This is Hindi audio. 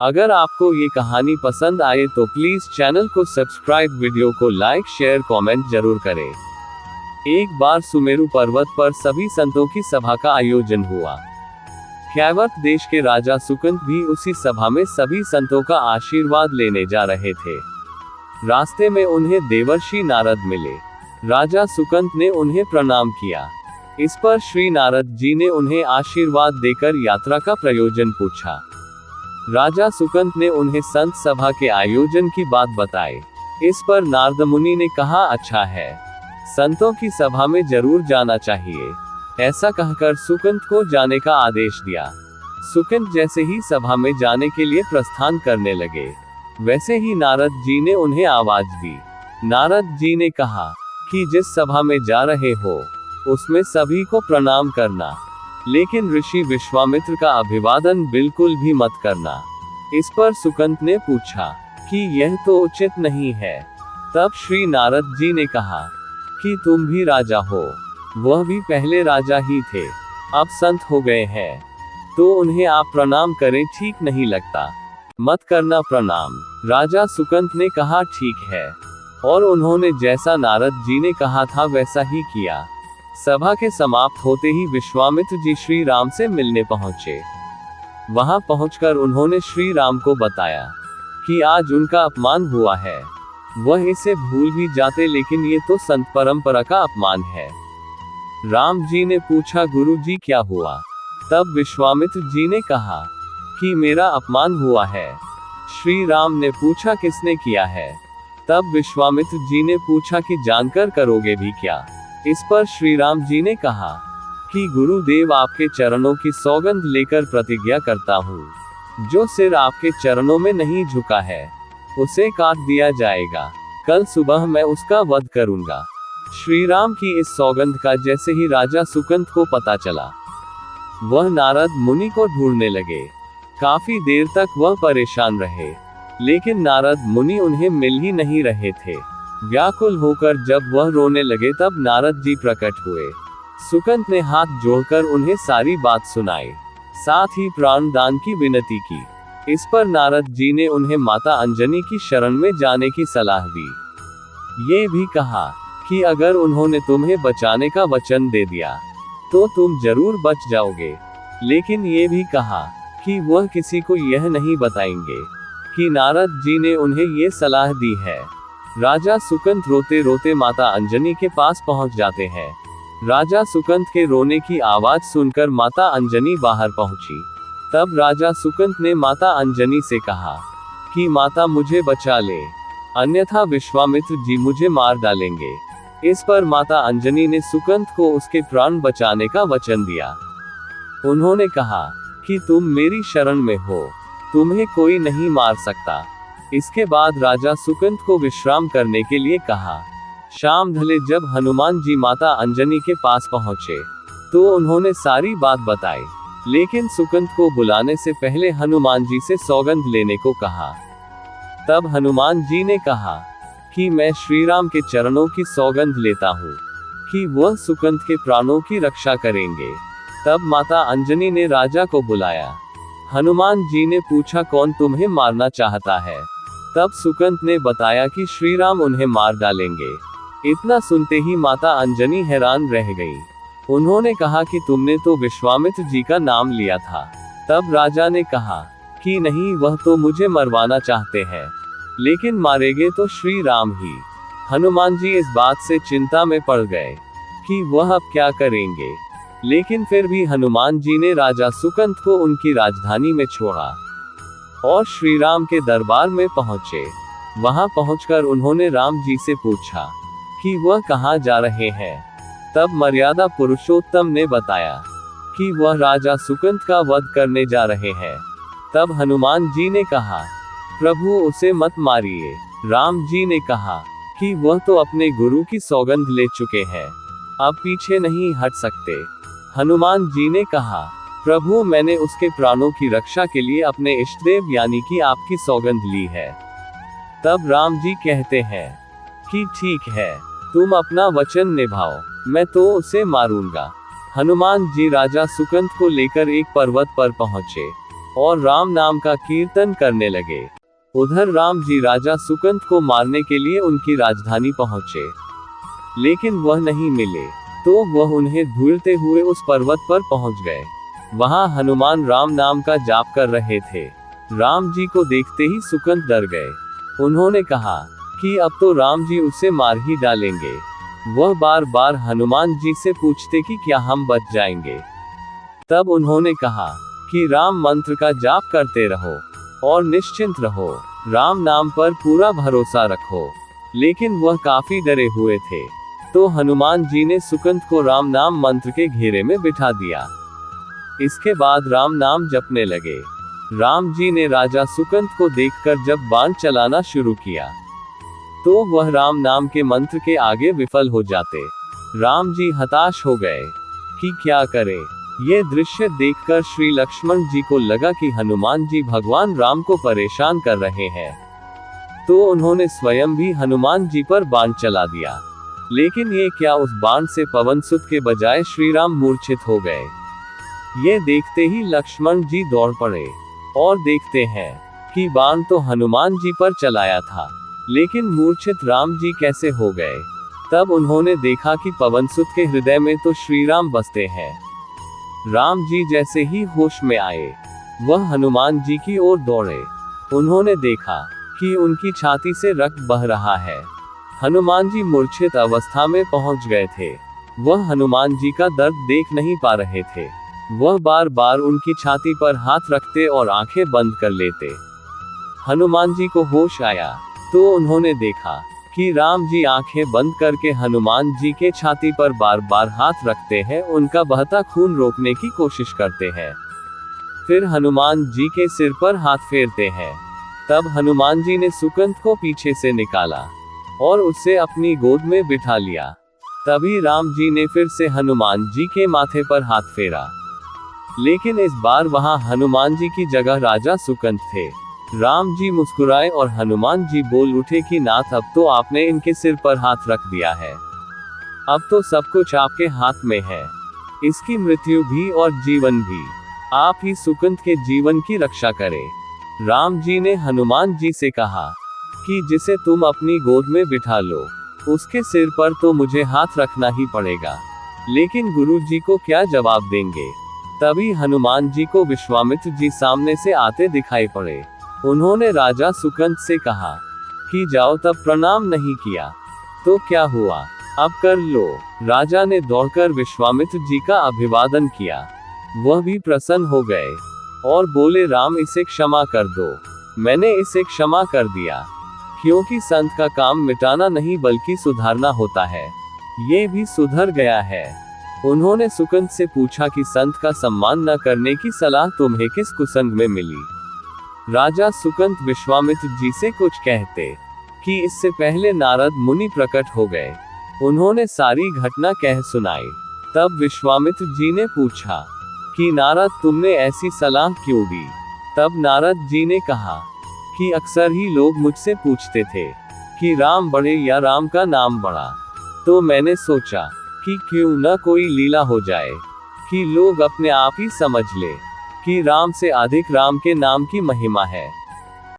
अगर आपको ये कहानी पसंद आए तो प्लीज चैनल को सब्सक्राइब, वीडियो को लाइक, शेयर, कमेंट जरूर करें। एक बार सुमेरु पर्वत पर सभी संतों की सभा का आयोजन हुआ। कैवर्त देश के राजा सुकंत भी उसी सभा में सभी संतों का आशीर्वाद लेने जा रहे थे। रास्ते में उन्हें देवर्षि नारद मिले। राजा सुकंत ने उन्हें प्रणाम किया। इस पर श्री नारद जी ने उन्हें आशीर्वाद देकर यात्रा का प्रयोजन पूछा। राजा सुकंत ने उन्हें संत सभा के आयोजन की बात बताई। इस पर नारद मुनि ने कहा, अच्छा है, संतों की सभा में जरूर जाना चाहिए। ऐसा कहकर सुकंत को जाने का आदेश दिया। सुकंत जैसे ही सभा में जाने के लिए प्रस्थान करने लगे, वैसे ही नारद जी ने उन्हें आवाज दी। नारद जी ने कहा कि जिस सभा में जा रहे हो उसमें सभी को प्रणाम करना, लेकिन ऋषि विश्वामित्र का अभिवादन बिल्कुल भी मत करना। इस पर सुकंत ने पूछा कि यह तो उचित नहीं है। तब श्री नारद जी ने कहा कि तुम भी राजा हो, वह भी पहले राजा ही थे, अब संत हो गए हैं, तो उन्हें आप प्रणाम करें, ठीक नहीं लगता, मत करना प्रणाम। राजा सुकंत ने कहा, ठीक है, और उन्होंने जैसा नारद जी ने कहा था वैसा ही किया। सभा के समाप्त होते ही विश्वामित्र जी श्री राम से मिलने पहुंचे। वहां पहुंचकर उन्होंने श्री राम को बताया कि आज उनका अपमान हुआ है। वह इसे भूल भी जाते, लेकिन ये तो संत परंपरा का अपमान है। राम जी ने पूछा, गुरु जी क्या हुआ? तब विश्वामित्र जी ने कहा कि मेरा अपमान हुआ है। श्री राम ने पूछा, किसने किया है? तब विश्वामित्र जी ने पूछा कि जानकर करोगे भी क्या? इस पर श्री राम जी ने कहा कि गुरुदेव, आपके चरणों की सौगंध लेकर प्रतिज्ञा करता हूँ, जो सिर आपके चरणों में नहीं झुका है उसे काट दिया जाएगा। कल सुबह मैं उसका वध करूंगा। श्री राम की इस सौगंध का जैसे ही राजा सुकंत को पता चला, वह नारद मुनि को ढूंढने लगे। काफी देर तक वह परेशान रहे, लेकिन नारद मुनि उन्हें मिल ही नहीं रहे थे। व्याकुल होकर जब वह रोने लगे, तब नारद जी प्रकट हुए। सुकंत ने हाथ जोड़कर उन्हें सारी बात सुनाई, साथ ही प्राण दान की विनती की। इस पर नारद जी ने उन्हें माता अंजनी की शरण में जाने की सलाह दी। ये भी कहा कि अगर उन्होंने तुम्हें बचाने का वचन दे दिया तो तुम जरूर बच जाओगे, लेकिन ये भी कहा कि वह किसी को यह नहीं बताएंगे कि नारद जी ने उन्हें ये सलाह दी है। राजा सुकंत रोते रोते माता अंजनी के पास पहुंच जाते हैं। राजा सुकंत के रोने की आवाज सुनकर माता अंजनी बाहर पहुंची। तब राजा सुकंत ने माता अंजनी से कहा कि माता, मुझे बचा ले, अन्यथा विश्वामित्र जी मुझे मार डालेंगे। इस पर माता अंजनी ने सुकंत को उसके प्राण बचाने का वचन दिया। उन्होंने कहा कि तुम मेरी शरण में हो, तुम्हें कोई नहीं मार सकता। इसके बाद राजा सुकंत को विश्राम करने के लिए कहा। शाम ढले जब हनुमान जी माता अंजनी के पास पहुंचे तो उन्होंने सारी बात बताई, लेकिन सुकंत को बुलाने से पहले हनुमान जी से सौगंध लेने को कहा। तब हनुमान जी ने कहा कि मैं श्री राम के चरणों की सौगंध लेता हूँ कि वह सुकंत के प्राणों की रक्षा करेंगे। तब माता अंजनी ने राजा को बुलाया। हनुमान जी ने पूछा, कौन तुम्हें मारना चाहता है? तब सुकंत ने बताया कि श्री राम उन्हें मार डालेंगे। इतना सुनते ही माता अंजनी हैरान रह गई। उन्होंने कहा कि तुमने तो विश्वामित्र जी का नाम लिया था। तब राजा ने कहा कि नहीं, वह तो मुझे मरवाना चाहते हैं, लेकिन मारेंगे तो श्री राम ही। हनुमान जी इस बात से चिंता में पड़ गए कि वह अब क्या करेंगे, लेकिन फिर भी हनुमान जी ने राजा सुकंत को उनकी राजधानी में छोड़ा और श्री राम के दरबार में पहुंचे। वहां पहुंचकर उन्होंने राम जी से पूछा कि वह कहां जा रहे हैं। तब मर्यादा पुरुषोत्तम ने बताया कि वह राजा सुकंत का वध करने जा रहे हैं। तब हनुमान जी ने कहा, प्रभु, उसे मत मारिए। राम जी ने कहा कि वह तो अपने गुरु की सौगंध ले चुके हैं, अब पीछे नहीं हट सकते। हनुमान जी ने कहा, प्रभु, मैंने उसके प्राणों की रक्षा के लिए अपने इष्टदेव यानी कि आपकी सौगंध ली है। तब राम जी कहते हैं कि ठीक है, तुम अपना वचन निभाओ, मैं तो उसे मारूंगा। हनुमान जी राजा सुकंत को लेकर एक पर्वत पर पहुंचे। और राम नाम का कीर्तन करने लगे। उधर राम जी राजा सुकंत को मारने के लिए उनकी राजधानी पहुंचे, लेकिन वह नहीं मिले, तो वह उन्हें ढूंढते हुए उस पर्वत पर पहुंच गए। वहां हनुमान राम नाम का जाप कर रहे थे। राम जी को देखते ही सुकंत डर गए। उन्होंने कहा कि अब तो राम जी उसे मार ही डालेंगे। वह बार बार हनुमान जी से पूछते कि क्या हम बच जाएंगे। तब उन्होंने कहा कि राम मंत्र का जाप करते रहो और निश्चिंत रहो, राम नाम पर पूरा भरोसा रखो। लेकिन वह काफी डरे हुए थे, तो हनुमान जी ने सुकंत को राम नाम मंत्र के घेरे में बिठा दिया। इसके बाद राम नाम जपने लगे। राम जी ने राजा सुकंत को देखकर जब बाण चलाना शुरू किया, तो वह राम नाम के मंत्र के आगे विफल हो जाते। राम जी हताश हो गए कि क्या करें। ये दृश्य देखकर श्री लक्ष्मण जी को लगा कि हनुमान जी भगवान राम को परेशान कर रहे हैं, तो उन्होंने स्वयं भी हनुमान जी पर बाण चला दिया। लेकिन ये क्या, उस बाण से पवनसुत के बजाय श्री राम मूर्छित हो गए। ये देखते ही लक्ष्मण जी दौड़ पड़े और देखते हैं कि बाण तो हनुमान जी पर चलाया था, लेकिन मूर्छित राम जी कैसे हो गए। तब उन्होंने देखा कि पवनसुत के हृदय में तो श्री राम बसते हैं। राम जी जैसे ही होश में आए, वह हनुमान जी की ओर दौड़े। उन्होंने देखा कि उनकी छाती से रक्त बह रहा है। हनुमान जी मूर्छित अवस्था में पहुंच गए थे। वह हनुमान जी का दर्द देख नहीं पा रहे थे। वह बार बार उनकी छाती पर हाथ रखते और आंखें बंद कर लेते। हनुमान जी को होश आया, तो उन्होंने देखा कि राम जी आंखें बंद करके हनुमान जी के छाती पर बार बार हाथ रखते हैं, उनका बहता खून रोकने की कोशिश करते हैं। फिर हनुमान जी के सिर पर हाथ फेरते हैं। तब हनुमान जी ने सुकंत को पीछे से निकाला और उसे अपनी गोद में बिठा लिया। तभी राम जी ने फिर से हनुमान जी के माथे पर हाथ फेरा, लेकिन इस बार वहां हनुमान जी की जगह राजा सुकंत थे। राम जी मुस्कुराए और हनुमान जी बोल उठे कि नाथ, अब तो आपने इनके सिर पर हाथ रख दिया है। अब तो सब कुछ आपके हाथ में है, इसकी मृत्यु भी और जीवन भी। आप ही सुकंत के जीवन की रक्षा करें। राम जी ने हनुमान जी से कहा कि जिसे तुम अपनी गोद में बिठा लो, उसके सिर पर तो मुझे हाथ रखना ही पड़ेगा, लेकिन गुरु जी को क्या जवाब देंगे। तभी हनुमान जी को विश्वामित्र जी सामने से आते दिखाई पड़े। उन्होंने राजा सुकंत से कहा कि जाओ, तब प्रणाम नहीं किया तो क्या हुआ, अब कर लो। राजा ने दौड़कर विश्वामित्र जी का अभिवादन किया। वह भी प्रसन्न हो गए और बोले, राम, इसे क्षमा कर दो। मैंने इसे क्षमा कर दिया, क्योंकि संत का काम मिटाना नहीं बल्कि सुधारना होता है। ये भी सुधर गया है। उन्होंने सुकंत से पूछा कि संत का सम्मान न करने की सलाह तुम्हें किस कुसंग में मिली। राजा सुकंत विश्वामित्र जी से कुछ कहते कि इससे पहले नारद मुनि प्रकट हो गए। उन्होंने सारी घटना कह सुनाई। तब विश्वामित्र जी ने पूछा कि नारद, तुमने ऐसी सलाह क्यों दी। तब नारद जी ने कहा कि अक्सर ही लोग मुझसे पूछते थे कि राम बड़े या राम का नाम बड़ा, तो मैंने सोचा कि क्यों न कोई लीला हो जाए कि लोग अपने आप ही समझ ले कि राम से अधिक राम के नाम की महिमा है।